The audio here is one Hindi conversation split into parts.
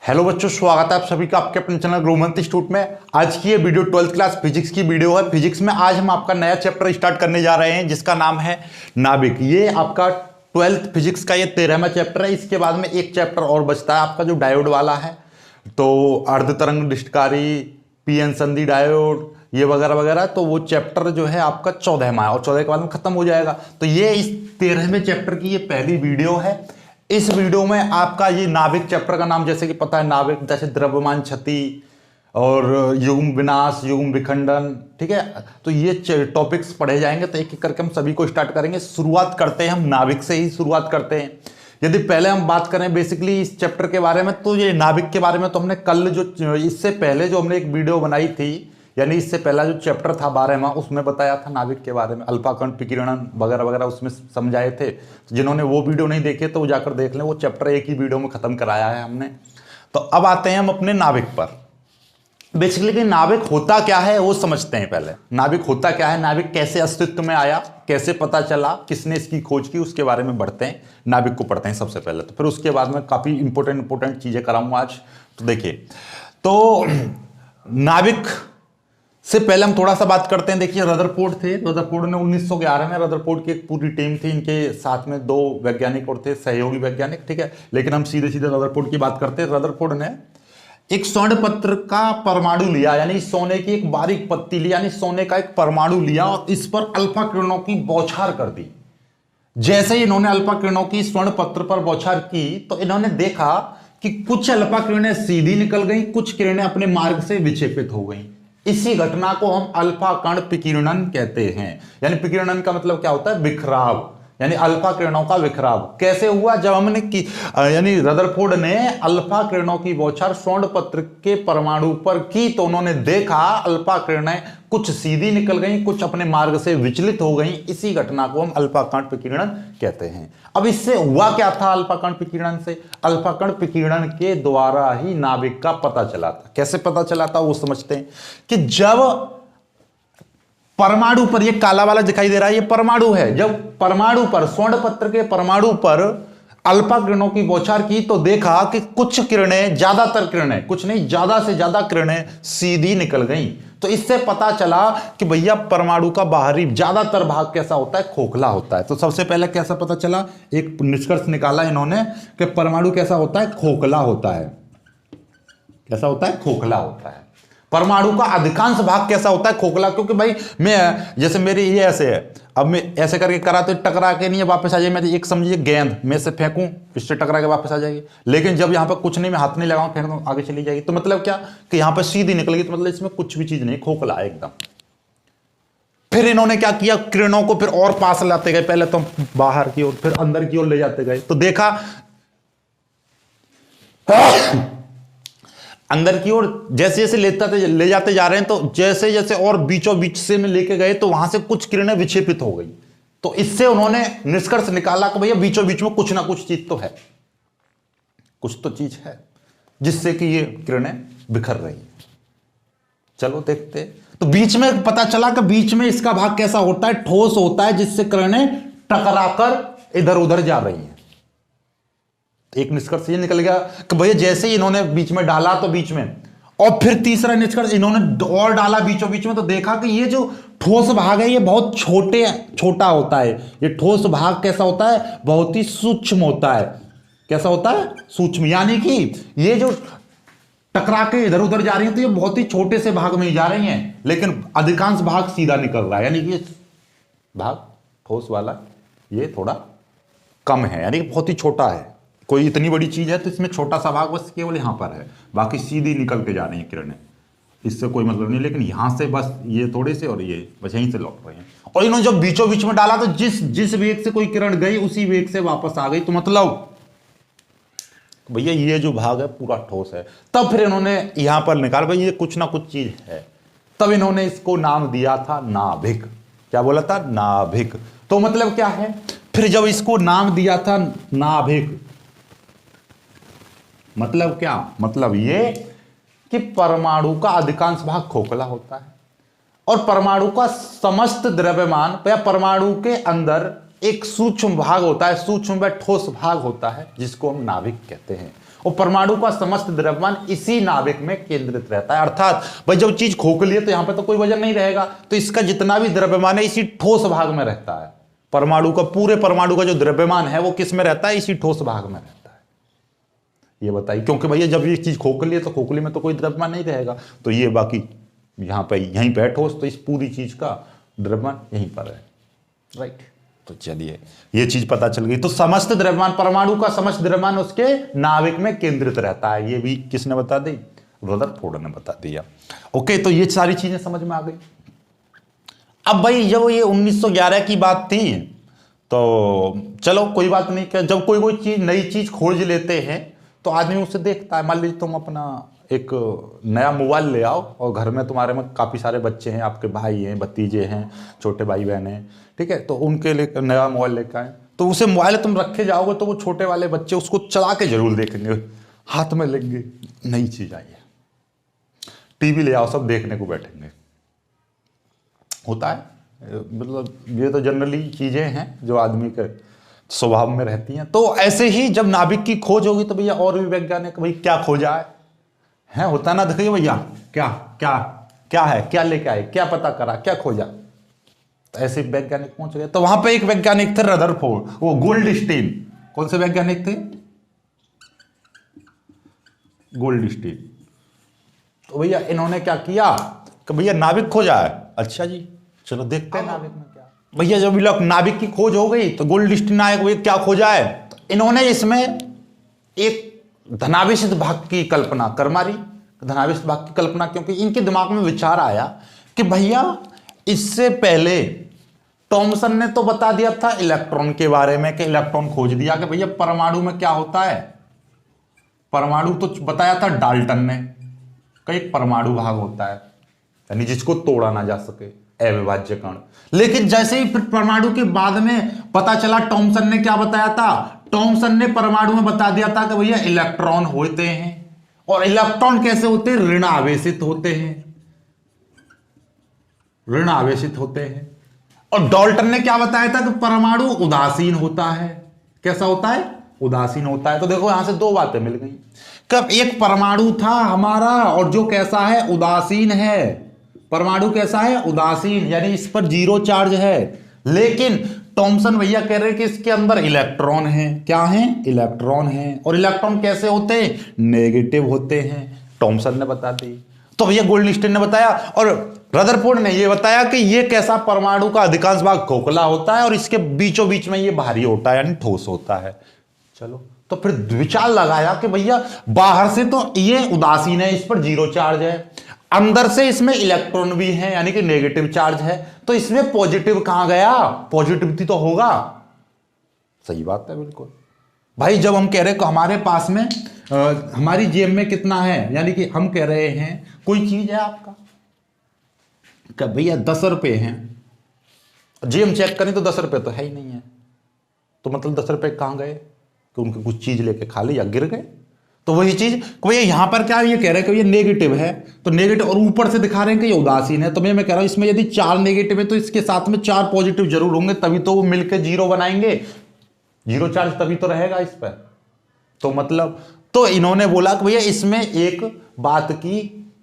हेलो बच्चों, स्वागत है आप सभी का आपके अपने चैनल ग्रोमंत इंस्टीट्यूट में। आज की ये वीडियो 12th क्लास फिजिक्स की वीडियो है। फिजिक्स में आज हम आपका नया चैप्टर स्टार्ट करने जा रहे हैं जिसका नाम है नाभिक। ये आपका 12th फिजिक्स का ये 13वां चैप्टर है। इसके बाद में एक चैप्टर और बचता है आपका जो डायोड वाला है, तो अर्ध तरंग डिस्टकारी, पीएन संधि डायोड, ये वगैरह वगैरह। तो वो चैप्टर जो है आपका 14वां है और 14 के बाद में खत्म हो जाएगा। तो ये इस 13वें चैप्टर की ये पहली वीडियो है। इस वीडियो में आपका ये नाभिक चैप्टर का नाम जैसे कि पता है, नाभिक जैसे द्रव्यमान क्षति और युग्म विनाश, युग्म विखंडन, ठीक है। तो ये टॉपिक्स पढ़े जाएंगे। तो एक एक करके हम सभी को स्टार्ट करेंगे। शुरुआत करते हैं, हम नाभिक से ही शुरुआत करते हैं। यदि पहले हम बात करें बेसिकली इस चैप्टर के बारे में, तो ये नाभिक के बारे में तो हमने कल जो इससे पहले जो हमने एक वीडियो बनाई थी, यानी इससे पहला जो चैप्टर था 12वां, उसमें बताया था नाभिक के बारे में, अल्फा कण विकिरणन वगैरह वगैरह उसमें समझाए थे। तो जिन्होंने वो वीडियो नहीं देखे तो वो जाकर देख लें। वो चैप्टर एक ही वीडियो में खत्म कराया है हमने। तो अब आते हैं हम अपने नाभिक पर। बेसिकली कि नाभिक होता क्या है वो समझते हैं पहले। नाभिक होता क्या है, नाभिक कैसे अस्तित्व में आया, कैसे पता चला, किसने इसकी खोज की, उसके बारे में बढ़ते हैं। नाभिक को पढ़ते हैं सबसे पहले, तो फिर उसके बाद में काफी इंपॉर्टेंट चीजें कराऊंगा आज। तो देखिए, तो नाभिक से पहले हम थोड़ा सा बात करते हैं। देखिए, रदरफोर्ड थे। रदरफोर्ड ने 1911 में, रदरफोर्ड की एक पूरी टीम थी, इनके साथ में 2 वैज्ञानिक और थे, सहयोगी वैज्ञानिक, ठीक है। लेकिन हम सीधे सीधे रदरफोर्ड की बात करते हैं। रदरफोर्ड ने एक स्वर्ण पत्र का परमाणु लिया, यानी सोने की एक बारीक पत्ती ली, यानी सोने का एक परमाणु लिया और इस पर अल्फा किरणों की बौछार कर दी। जैसे ही इन्होंने अल्फा किरणों की स्वर्ण पत्र पर बौछार की तो इन्होंने देखा कि कुछ अल्फा किरणें सीधी निकल गई, कुछ किरणें अपने मार्ग से विक्षेपित हो गई। इसी घटना को हम अल्फा कण विकिरणन कहते हैं। यानी विकिरणन का मतलब क्या होता है, बिखराव, यानी अल्फा किरणों का बिखराव। कैसे हुआ, जब हमने की यानी रदरफोर्ड ने अल्फा किरणों की बौछार स्वर्ण पत्र के परमाणु पर की तो उन्होंने देखा अल्फा किरणें कुछ सीधी निकल गई, कुछ अपने मार्ग से विचलित हो गई। इसी घटना को हम अल्फा कण विकिरणन कहते हैं। अब इससे हुआ क्या था, अल्फा कण विकिरणन से, अल्फा कण विकिरणन के द्वारा ही नाभिक का पता चला था। कैसे पता चला था वो समझते हैं कि जब परमाणु पर, ये काला वाला दिखाई दे रहा है, ये परमाणु है। जब परमाणु पर, स्वर्ण पत्र के परमाणु पर अल्फा किरणों की बौछार की तो देखा कि कुछ किरणें, ज्यादातर किरणें, कुछ नहीं ज्यादा से ज्यादा किरणें सीधी निकल गईं। तो इससे पता चला कि भैया परमाणु का बाहरी ज्यादातर भाग कैसा होता है, खोखला होता है। तो सबसे पहले कैसा पता चला, एक निष्कर्ष निकाला इन्होंने कि परमाणु कैसा होता है, खोखला होता है। कैसा होता है, खोखला होता है। परमाणु का अधिकांश भाग कैसा होता है, खोखला। क्योंकि भाई मैं, जैसे मेरी ये ऐसे है, अब मैं ऐसे करके करा तो टकरा के नहीं वापस आ जाए। मैं एक समझिए गेंद मैं से फेंकूं, इससे टकरा के वापस आ जाएगी। लेकिन जब यहाँ पर कुछ नहीं, मैं हाथ नहीं लगाऊं, फेंक दूं, आगे चली जाएगी। तो मतलब क्या कि यहाँ पर सीधी निकल गई, तो मतलब इसमें कुछ भी चीज नहीं, खोखला है एकदम। फिर इन्होंने क्या किया, किरणों को फिर और पास लाते गए। पहले तो बाहर की ओर, फिर अंदर की ओर ले जाते गए, तो देखा अंदर की ओर जैसे जैसे ले जाते जा रहे हैं, तो जैसे जैसे और बीचों बीच से में लेके गए तो वहां से कुछ किरणें विक्षेपित हो गई। तो इससे उन्होंने निष्कर्ष निकाला कि भैया बीचों बीच में कुछ ना कुछ चीज तो है, कुछ तो चीज है जिससे कि ये किरणें बिखर रही है। चलो देखते। तो बीच में पता चला कि बीच में इसका भाग कैसा होता है, ठोस होता है, जिससे किरणें टकराकर इधर उधर जा रही हैं। एक निष्कर्ष ये निकल गया कि भैया जैसे ही इन्होंने बीच में डाला तो बीच में, और फिर तीसरा निष्कर्ष इन्होंने और डाला बीचों बीच में, तो देखा कि ये जो ठोस भाग है ये बहुत छोटा होता है। ये ठोस भाग कैसा होता है, बहुत ही सूक्ष्म होता है। कैसा होता है, सूक्ष्म। यानी कि ये जो टकरा के इधर उधर जा रही है तो ये बहुत ही छोटे से भाग में ही जा रही हैं, लेकिन अधिकांश भाग सीधा निकल रहा है। यानी कि ये भाग ठोस वाला ये थोड़ा कम है, यानी कि बहुत ही छोटा है। कोई इतनी बड़ी चीज है तो इसमें छोटा सा भाग बस केवल यहां पर है, बाकी सीधी निकल के जा रही है किरणें, इससे कोई मतलब नहीं। लेकिन यहां से बस ये थोड़े से और ये बस यहीं से लौट रहे हैं। और इन्होंने जब बीचों बीच में डाला तो जिस वेग से कोई किरण गई उसी वेग से वापस आ गई। तो मतलब भैया ये जो भाग है पूरा ठोस है। तब फिर इन्होंने यहां पर निकाल, भाई ये कुछ ना कुछ चीज है। तब इन्होंने इसको नाम दिया था नाभिक। क्या बोला था, नाभिक। तो मतलब क्या है, फिर जब इसको नाम दिया था नाभिक, मतलब क्या, मतलब ये कि परमाणु का अधिकांश भाग खोखला होता है और परमाणु का समस्त द्रव्यमान या परमाणु के अंदर एक सूक्ष्म भाग होता है, सूक्ष्म व ठोस भाग होता है, जिसको हम नाभिक कहते हैं। और परमाणु का समस्त द्रव्यमान इसी नाभिक में केंद्रित रहता है। अर्थात भाई जब चीज खोखली है तो यहां पे तो कोई वजन नहीं रहेगा, तो इसका जितना भी द्रव्यमान है इसी ठोस भाग में रहता है। परमाणु का, पूरे परमाणु का जो द्रव्यमान है वो किस में रहता है? इसी ठोस भाग में रहता है। ये बताइए, क्योंकि भैया जब ये चीज खोखली है तो खोखली में तो कोई द्रव्यमान नहीं रहेगा, तो ये बाकी यहां पे यहीं पे ठोस, तो इस पूरी चीज का द्रव्यमान यहीं पर है, राइट। तो चलिए ये चीज पता चल गई। तो समस्त द्रव्यमान, परमाणु का समस्त द्रव्यमान उसके नाभिक में केंद्रित रहता है। ये भी किसने बता दी? रदरफोर्ड ने बता दिया। ओके, तो ये सारी चीजें समझ में आ गई। अब भाई जब ये 1911 की बात थी तो चलो कोई बात नहीं, क्या जब कोई चीज, नई चीज खोज लेते हैं तो आदमी उसे देखता है। मान लीजिए तुम अपना एक नया मोबाइल ले आओ और घर में तुम्हारे में काफ़ी सारे बच्चे हैं, आपके भाई हैं, भतीजे हैं, छोटे भाई बहन हैं, ठीक है, तो उनके लिए नया मोबाइल लेकर आए, तो उसे मोबाइल तुम रखे जाओगे तो वो छोटे वाले बच्चे उसको चला के जरूर देखेंगे, हाथ में लेंगे, नई चीज आई है। टीवी ले आओ, सब देखने को बैठेंगे। होता है, मतलब ये तो जनरली चीजें हैं जो आदमी के स्वभाव में रहती हैं। तो ऐसे ही जब नाभिक की खोज होगी तो भैया और भी वैज्ञानिक भाई क्या खोजा है होता ना, देखिए भैया क्या क्या क्या है, क्या लेके आए, क्या पता करा, क्या खोजा, तो ऐसे वैज्ञानिक पहुंच गए। तो वहां पे एक वैज्ञानिक थे रदरफोर्ड, वो गोल्डस्टीन। कौन से वैज्ञानिक थे? गोल्डस्टीन। तो भैया इन्होंने क्या किया कि भैया नाभिक खोजा है, अच्छा जी चलो देखते हैं नाभिक में क्या। भैया जब लोग नाभिक की खोज हो गई तो गोल्डस्टीन आए, भैया क्या खोजा है, तो इन्होंने इसमें एक धनावेशित भाग की कल्पना कर मारी। धनावेशित भाग की कल्पना क्योंकि इनके दिमाग में विचार आया कि भैया इससे पहले टॉमसन ने तो बता दिया था इलेक्ट्रॉन के बारे में, कि इलेक्ट्रॉन खोज दिया कि भैया परमाणु में क्या होता है। परमाणु तो बताया था डाल्टन ने कि एक परमाणु भाग होता है, यानी जिसको तोड़ा ना जा सके, अविभाज्य कण। लेकिन जैसे ही फिर परमाणु के बाद में पता चला, टॉमसन ने क्या बताया था, टॉमसन ने परमाणु में बता दिया था कि भैया इलेक्ट्रॉन होते हैं, और इलेक्ट्रॉन कैसे होते हैं? ऋण आवेशित होते हैं, ऋण आवेशित होते हैं। और डाल्टन ने क्या बताया था कि परमाणु उदासीन होता है। कैसा होता है? उदासीन होता है। तो देखो यहां से दो बातें मिल गई, कब एक परमाणु था हमारा और जो कैसा है? उदासीन है। परमाणु कैसा है? उदासीन, यानी इस पर जीरो चार्ज है। लेकिन टॉमसन भैया कह रहे हैं कि इसके अंदर इलेक्ट्रॉन है। क्या है? इलेक्ट्रॉन है। और इलेक्ट्रॉन कैसे होते हैं? नेगेटिव होते हैं। टॉमसन ने बता दी। तो भैया गोल्डस्टीन ने बताया और रदरफोर्ड ने यह बताया कि यह कैसा, परमाणु का अधिकांश भाग खोखला होता है और इसके बीचों बीच में यह भारी होता है, यानी ठोस होता है। चलो, तो फिर विचार लगाया कि भैया बाहर से तो ये उदासीन है, इस पर जीरो चार्ज है, अंदर से इसमें इलेक्ट्रॉन भी है, यानी कि नेगेटिव चार्ज है, तो इसमें पॉजिटिव कहां गया? पॉजिटिविटी तो होगा। सही बात है, बिल्कुल भाई। जब हम कह रहे हैं कि हमारे पास में हमारी जेब में कितना है, यानी कि हम कह रहे हैं कोई चीज है आपका, क्या भैया 10 रुपए हैं, जेब चेक करें तो 10 रुपए तो है ही नहीं है, तो मतलब 10 रुपए कहां गए? कि उनके कुछ चीज लेके खा ली या गिर गए। तो वही चीज कोई यहां पर क्या ये कह रहे हैं कि ये नेगेटिव है, तो नेगेटिव, और ऊपर से दिखा रहे हैं कि ये उदासीन है। तो मैं कह रहा हूं इसमें यदि 4 नेगेटिव है तो इसके साथ में 4 पॉजिटिव जरूर होंगे, तभी तो वो मिलकर जीरो बनाएंगे। जीरो चार्ज तभी तो रहेगा इस पर। तो मतलब, तो इन्होंने बोला कि भैया इसमें एक बात की,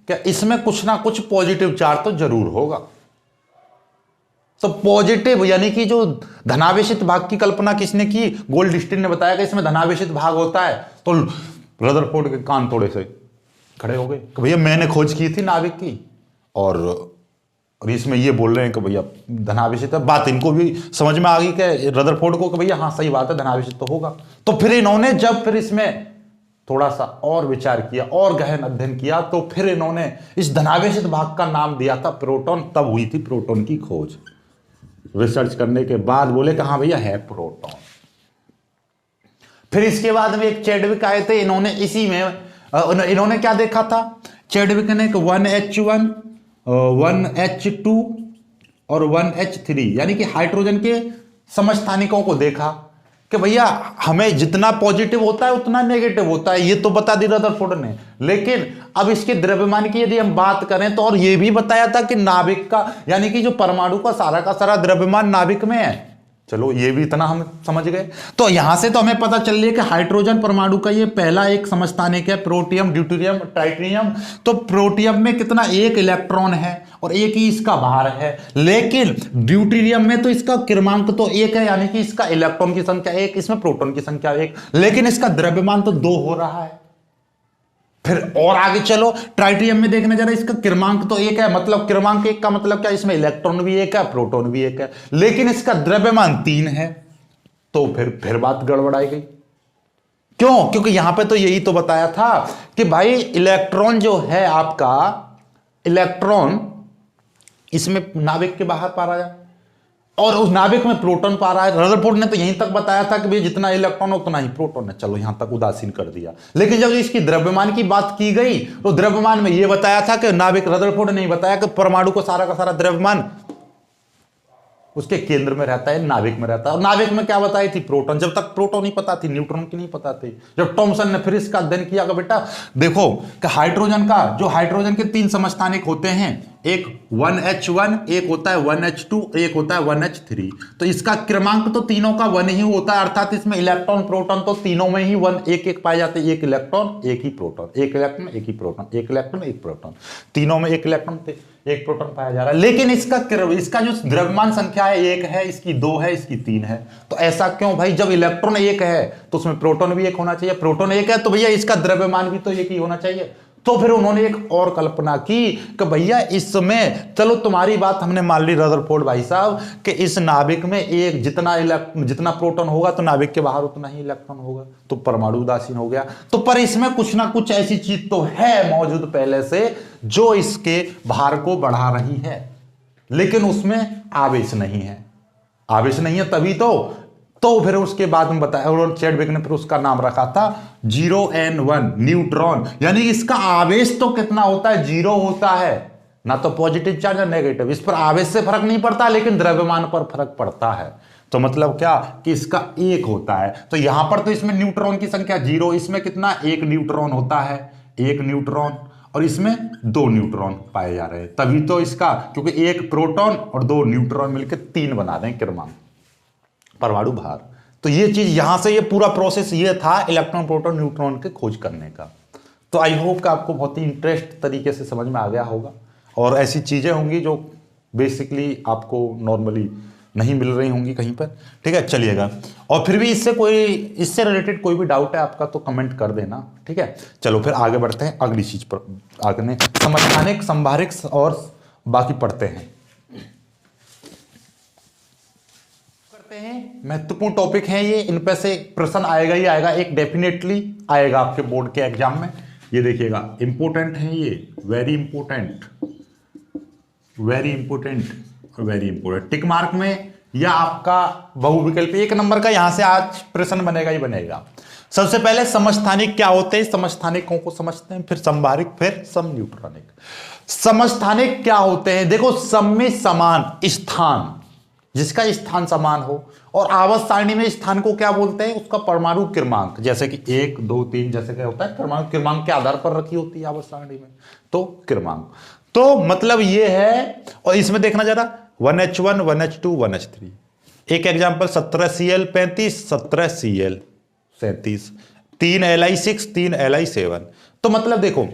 क्या इसमें कुछ ना कुछ पॉजिटिव चार्ज तो जरूर होगा। तो पॉजिटिव यानी कि जो धनावेशित भाग की कल्पना किसने की? गोल्डस्टीन ने बताया कि इसमें धनावेशित भाग होता है। तो रदरफोर्ड के कान थोड़े से खड़े हो गए कि भैया मैंने खोज की थी नाभिक की, और इसमें ये बोल रहे हैं कि भैया धनावेशित है। बात इनको भी समझ में आ गई कि रदरफोर्ड को कि भैया हाँ सही बात है, धनावेशित तो होगा। तो फिर इन्होंने जब फिर इसमें थोड़ा सा और विचार किया और गहन अध्ययन किया, तो फिर इन्होंने इस धनावेशित भाग का नाम दिया था प्रोटॉन। तब हुई थी प्रोटॉन की खोज। रिसर्च करने के बाद बोले कि हाँ भैया है प्रोटॉन। फिर इसके बाद में एक चैडविक आए थे, इन्होंने इसी में इन्होंने क्या देखा था? चैडविक ने 1H1 1H2 और 1H3 यानी कि हाइड्रोजन के समस्थानिकों को देखा कि भैया हमें जितना पॉजिटिव होता है उतना नेगेटिव होता है। ये तो बता दी रदरफोर्ड ने। लेकिन अब इसके द्रव्यमान की यदि हम बात करें तो, और ये भी बताया था कि नाभिक का, यानी कि जो परमाणु का सारा द्रव्यमान नाभिक में है। चलो ये भी इतना हम समझ गए। तो यहां से तो हमें पता चल रही है कि हाइड्रोजन परमाणु का ये पहला एक समस्थानिक है, प्रोटियम, ड्यूटेरियम, ट्राइटियम। तो प्रोटियम में कितना, एक इलेक्ट्रॉन है और एक ही इसका भार है। लेकिन ड्यूटेरियम में तो इसका क्रमांक तो एक है, यानी कि इसका इलेक्ट्रॉन की संख्या एक, इसमें प्रोटॉन की संख्या एक, लेकिन इसका द्रव्यमान तो 2 हो रहा है। फिर और आगे चलो, ट्राइटियम में देखने जा रहा है, इसका क्रमांक तो एक है, मतलब क्रमांक एक का मतलब क्या, इसमें इलेक्ट्रॉन भी एक है, प्रोटॉन भी एक है, लेकिन इसका द्रव्यमान 3 है। तो फिर बात गड़बड़ाई गई। क्यों? क्योंकि यहां पे तो यही तो बताया था कि भाई इलेक्ट्रॉन जो है आपका, इलेक्ट्रॉन इसमें नाभिक के बाहर पा रहा है और उस नाभिक में प्रोटॉन पा रहा है। रदरफोर्ड ने तो यहीं तक बताया था कि भाई जितना इलेक्ट्रॉन उतना ही प्रोटॉन है, चलो यहां तक उदासीन कर दिया। लेकिन जब इसकी द्रव्यमान की बात की गई तो द्रव्यमान में यह बताया था कि नाभिक, रदरफोर्ड ने नहीं बताया कि परमाणु को सारा का सारा द्रव्यमान उसके केंद्र में रहता है, नाभिक में रहता है। और नाभिक में क्या बताई थी, प्रोटॉन। जब तक प्रोटॉन नहीं पता थी, न्यूट्रॉन की नहीं पता थी। जब थॉमसन ने फिर इसका अध्ययन किया कि बेटा देखो कि हाइड्रोजन का, जो हाइड्रोजन के 3 समस्थानिक होते हैं, एक 1H1, एक होता है 1H2, एक होता है 1H3। तो इसका क्रमांक तो तीनों का 1 ही होता है, अर्थात इसमें इलेक्ट्रॉन प्रोटॉन तो तीनों में ही 1 एक एक पाए जाते हैं। एक इलेक्ट्रॉन एक ही प्रोटॉन, एक इलेक्ट्रॉन एक ही प्रोटॉन, एक इलेक्ट्रॉन एक प्रोटॉन, तीनों में एक इलेक्ट्रॉन एक प्रोटॉन पाया जा रहा है। लेकिन इसका जो द्रव्यमान संख्या है, एक है, इसकी 2 है, इसकी 3 है। तो ऐसा क्यों भाई? जब इलेक्ट्रॉन एक है तो उसमें प्रोटॉन भी एक होना चाहिए, प्रोटॉन एक है तो भैया इसका द्रव्यमान भी तो एक ही होना चाहिए। तो फिर उन्होंने एक और कल्पना की कि भैया इसमें, चलो तुम्हारी बात हमने मान ली रदरफोर्ड भाई साहब, कि इस नाभिक में एक जितना प्रोटॉन होगा तो नाभिक के बाहर उतना ही इलेक्ट्रॉन होगा, तो परमाणु उदासीन हो गया। तो पर इसमें कुछ ना कुछ ऐसी चीज तो है मौजूद पहले से जो इसके भार को बढ़ा रही है, लेकिन उसमें आवेश नहीं है। आवेश नहीं है तभी तो फिर उसके बाद में बताया, और चैडविक ने फिर उसका नाम रखा था 0n1 न्यूट्रॉन। यानी इसका आवेश तो कितना होता है, 0 होता है, ना तो पॉजिटिव चार्ज या नेगेटिव। इस पर आवेश से फर्क नहीं पड़ता, लेकिन द्रव्यमान पर फर्क पड़ता है। तो मतलब क्या कि इसका 1 होता है। तो यहां पर तो इसमें न्यूट्रॉन की संख्या 0, इसमें कितना, 1 न्यूट्रॉन होता है, 1 न्यूट्रॉन, और इसमें 2 न्यूट्रॉन पाए जा रहे हैं। तभी तो इसका, क्योंकि 1 प्रोटॉन और 2 न्यूट्रॉन मिलकर 3 बना दें क्रमांक, परमाणु भार। तो ये चीज यहां से, ये पूरा प्रोसेस ये था इलेक्ट्रॉन, प्रोटॉन, न्यूट्रॉन के खोज करने का। तो आई होप कि आपको बहुत ही इंटरेस्ट तरीके से समझ में आ गया होगा, और ऐसी चीजें होंगी जो बेसिकली आपको नॉर्मली नहीं मिल रही होंगी कहीं पर। ठीक है, चलिएगा। और फिर भी इससे रिलेटेड कोई भी डाउट है आपका तो कमेंट कर देना। ठीक है, चलो फिर आगे बढ़ते हैं अगली चीज पर, आगे समस्थानिक, संभारिक और बाकी पढ़ते हैं। महत्वपूर्ण टॉपिक है ये, इन पे से प्रश्न आएगा ही आएगा, एक डेफिनेटली आएगा आपके बोर्ड के एग्जाम में। ये देखिएगा, इंपोर्टेंट है ये, वेरी इंपोर्टेंट, वेरी इंपोर्टेंट और वेरी इंपोर्टेंट। टिक मार्क में या आपका बहुविकल्पी 1 नंबर का यहां से आज प्रश्न बनेगा ही बनेगा। सबसे पहले समस्थानिक क्या होते हैं, समस्थानिकों को समझते हैं, फिर संभारिक, फिर समन्यूट्रॉनिक। समस्थानिक क्या होते हैं? देखो, सम में समान स्थान, जिसका स्थान समान हो, और आवर्त सारणी में स्थान को क्या बोलते हैं, उसका परमाणु क्रमांक, जैसे कि 1 2 3 जैसे क्या होता है, परमाणु क्रमांक के आधार पर रखी होती है आवर्त सारणी में, तो क्रमांक। तो मतलब ये है, और इसमें देखना जरा 1H1 1H2 1H3। एक example 17Cl 35 17Cl 37, 3Li6 3Li7। तो मतलब देखो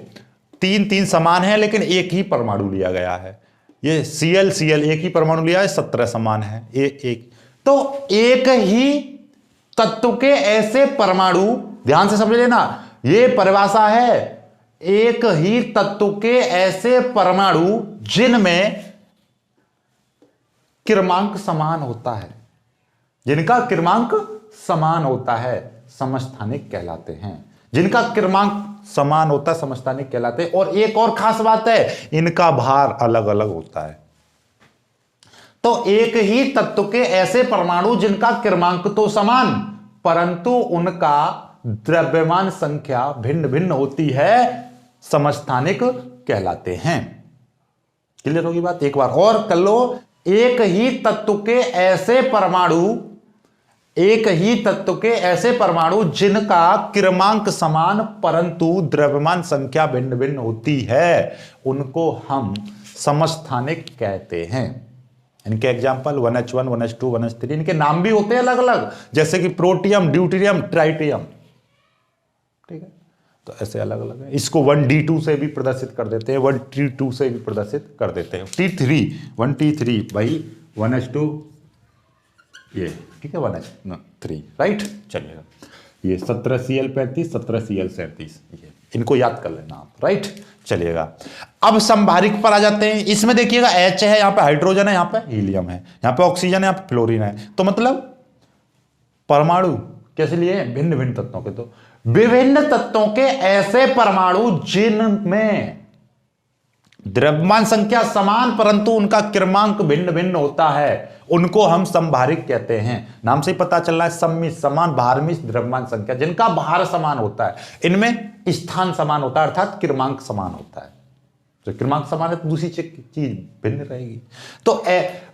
3 समान है, लेकिन एक ही परमाणु लिया गया है। ये Cl एक ही परमाणु लिया है, 17 समान है, एक। तो एक ही तत्व के ऐसे परमाणु, ध्यान से समझ लेना, ये परिभाषा है, एक ही तत्व के ऐसे परमाणु जिनमें क्रमांक समान होता है, जिनका क्रमांक समान होता है, समस्थानिक कहलाते हैं। जिनका क्रमांक समान होता है समस्थानिक कहलाते हैं। और एक और खास बात है, इनका भार अलग अलग होता है। तो एक ही तत्व के ऐसे परमाणु जिनका क्रमांक तो समान, परंतु उनका द्रव्यमान संख्या भिन्न भिन्न होती है, समस्थानिक कहलाते हैं। क्लियर होगी बात? एक बार और कर लो। एक ही तत्व के ऐसे परमाणु जिनका क्रमांक समान परंतु द्रव्यमान संख्या भिन्न भिन्न होती है, उनको हम समस्थानिक कहते हैं। इनके एग्जाम्पल 1H1, 1H2, 1H3, इनके नाम भी होते हैं अलग अलग, जैसे कि प्रोटियम, ड्यूटेरियम, ट्राइटियम। ठीक है, तो ऐसे अलग अलग है। इसको 1D2 से भी प्रदर्शित कर देते हैं, 1T2 से भी प्रदर्शित कर देते हैं। T3, 1T3 भाई 1H2 ये, ठीक है, 1H3, राइट। चलिएगा, ये 17Cl35, 17Cl37, ये इनको याद कर लेना आप, राइट। चलिएगा, अब संभारिक पर आ जाते हैं। इसमें देखिएगा H है, यहाँ पे हाइड्रोजन है, यहाँ पे हीलियम है, यहाँ पे ऑक्सीजन है, यहाँ पे फ्लोरीन है। तो मतलब परमाणु कैसे लिए? भिन्न भिन्न तत्वों के। तो विभिन्न तत्वों के ऐसे परमाणु जिनमें द्रव्यमान संख्या समान परंतु उनका क्रमांक भिन्न भिन्न होता है, उनको हम संभारिक कहते हैं। नाम से ही पता चल रहा है, सम्मिश्र, समान भारमिश्र द्रव्यमान संख्या, जिनका भार समान होता है, इनमें स्थान समान होता है, अर्थात क्रमांक समान होता है। तो क्रमांक समान है तो दूसरी चीज भिन्न रहेगी। तो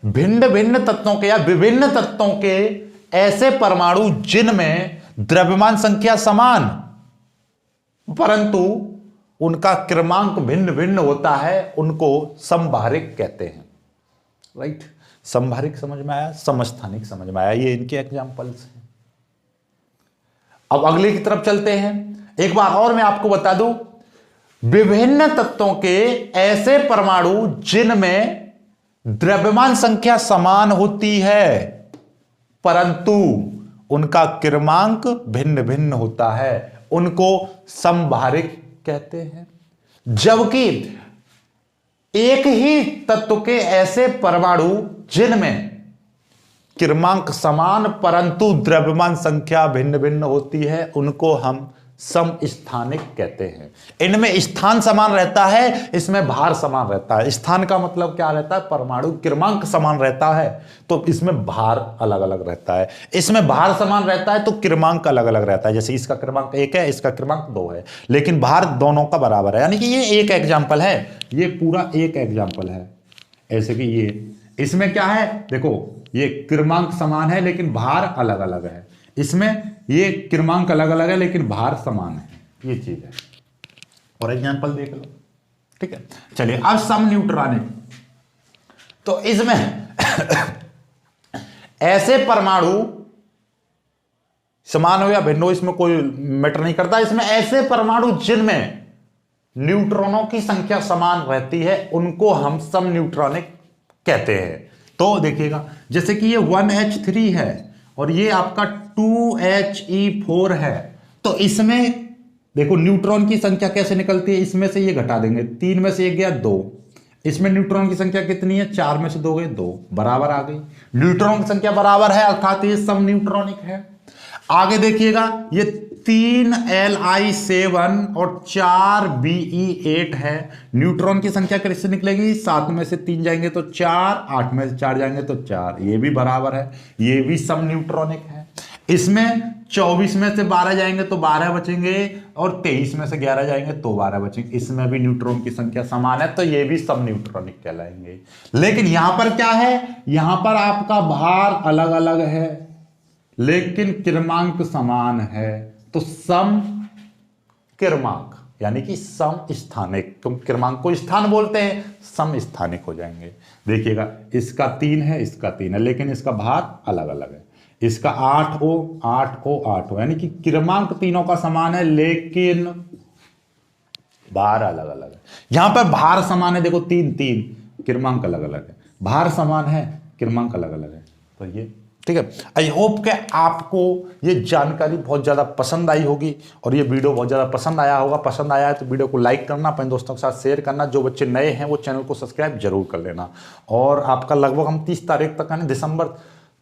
भिन्न भिन्न तत्वों के या विभिन्न तत्वों के ऐसे परमाणु जिनमें द्रव्यमान संख्या समान परंतु उनका क्रमांक भिन्न भिन्न होता है, उनको संभारिक कहते हैं, राइट। संभारिक समझ में आया, समस्थानिक समझ में आया, ये इनके एग्जांपल्स हैं। अब अगले की तरफ चलते हैं। एक बार और मैं आपको बता दूं, विभिन्न तत्वों के ऐसे परमाणु जिनमें द्रव्यमान संख्या समान होती है परंतु उनका क्रमांक भिन्न भिन्न होता है, उनको संभारिक कहते हैं। जबकि एक ही तत्व के ऐसे परमाणु जिनमें क्रमांक समान परंतु द्रव्यमान संख्या भिन्न भिन्न होती है, उनको हम समस्थानिक कहते हैं। इनमें स्थान समान रहता है, इसमें भार समान रहता है। स्थान का मतलब क्या रहता है? परमाणु क्रमांक समान रहता है तो इसमें भार अलग अलग रहता है, इसमें भार समान रहता है तो क्रमांक अलग अलग रहता है। जैसे इसका क्रमांक 1 है, इसका क्रमांक 2 है, लेकिन भार दोनों का बराबर है। यानी कि ये एक एग्जाम्पल है, ये पूरा एक एग्जाम्पल है। ऐसे कि ये इसमें क्या है, देखो ये क्रमांक समान है लेकिन भार अलग अलग है, इसमें ये क्रमांक अलग अलग है लेकिन भार समान है, ये चीज है। और एग्जांपल देख लो, ठीक है। चलिए अब सम न्यूट्रॉनिक, तो इसमें ऐसे परमाणु समान हो या भिन्न हो, इसमें कोई मैटर नहीं करता। इसमें ऐसे परमाणु जिनमें न्यूट्रॉनों की संख्या समान रहती है, उनको हम सम न्यूट्रॉनिक कहते हैं। तो देखिएगा, जैसे कि ये 1H3 है और ये आपका 2He4 है, तो इसमें देखो न्यूट्रॉन की संख्या कैसे निकलती है, इसमें से ये घटा देंगे, 3 में से 1 गया 2, इसमें न्यूट्रॉन की संख्या कितनी है, 4 में से 2 गए 2, बराबर आ गई। न्यूट्रॉन की संख्या बराबर है अर्थात ये सम न्यूट्रॉनिक है। आगे देखिएगा, ये 3Li7 और 4Be8 है। न्यूट्रॉन की संख्या कैसे निकलेगी, 7 में से 3 जाएंगे तो 4, 8 में से 4 जाएंगे तो 4, ये भी बराबर है, ये भी सम न्यूट्रॉनिक है। इसमें 24 में से 12 जाएंगे तो 12 बचेंगे और 23 में से 11 जाएंगे तो 12 बचेंगे, इसमें भी न्यूट्रॉन की संख्या समान है, तो ये भी सम न्यूट्रॉनिक कहलाएंगे। लेकिन यहां पर क्या है, यहां पर आपका भार अलग अलग है लेकिन क्रमांक समान है, तो सम क्रमांक यानी कि सम स्थानिक, तुम क्रमांक को स्थान बोलते हैं, सम स्थानिक हो जाएंगे। देखिएगा, इसका 3 है, इसका 3 है, लेकिन इसका भार अलग अलग है। इसका 8O 8O 8O, यानी कि क्रमांक तीनों का समान है लेकिन भार अलग अलग है। यहां पर भार समान है, देखो 3 3, क्रमांक अलग अलग है, भार समान है, क्रमांक अलग अलग है। तो ये ठीक है। आई होप कि आपको ये जानकारी बहुत ज़्यादा पसंद आई होगी और ये वीडियो बहुत ज़्यादा पसंद आया होगा। पसंद आया है तो वीडियो को लाइक करना, अपने दोस्तों के साथ शेयर करना, जो बच्चे नए हैं वो चैनल को सब्सक्राइब जरूर कर लेना। और आपका लगभग हम 30 तारीख तक यानी दिसंबर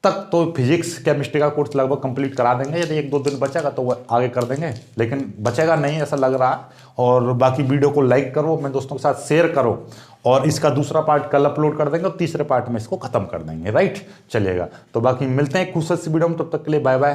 तक तो फिजिक्स केमिस्ट्री का कोर्स लगभग कंप्लीट करा देंगे। यदि 1-2 दिन बचेगा तो वो आगे कर देंगे, लेकिन बचेगा नहीं ऐसा लग रहा है। और बाकी वीडियो को लाइक करो, अपने दोस्तों के साथ शेयर करो, और इसका दूसरा पार्ट कल अपलोड कर देंगे और तीसरे पार्ट में इसको खत्म कर देंगे, राइट। चलिएगा, तो बाकी मिलते हैं खूबसूरत सी वीडियो में, तब तक के लिए बाय बाय।